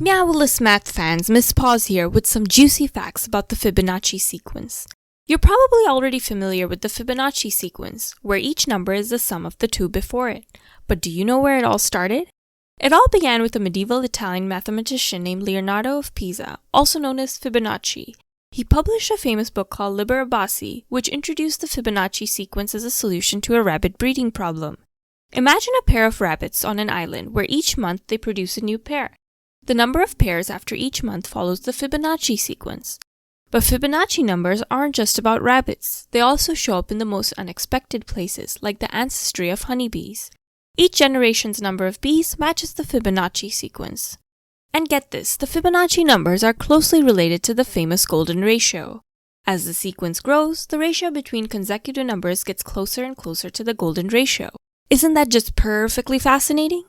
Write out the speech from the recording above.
Meowless math fans, Miss Paws here with some juicy facts about the Fibonacci sequence. You're probably already familiar with the Fibonacci sequence, where each number is the sum of the two before it. But do you know where it all started? It all began with a medieval Italian mathematician named Leonardo of Pisa, also known as Fibonacci. He published a famous book called Liber Abaci, which introduced the Fibonacci sequence as a solution to a rabbit breeding problem. Imagine a pair of rabbits on an island where each month they produce a new pair. The number of pairs after each month follows the Fibonacci sequence. But Fibonacci numbers aren't just about rabbits. They also show up in the most unexpected places, like the ancestry of honeybees. Each generation's number of bees matches the Fibonacci sequence. And get this, the Fibonacci numbers are closely related to the famous golden ratio. As the sequence grows, the ratio between consecutive numbers gets closer and closer to the golden ratio. Isn't that just perfectly fascinating?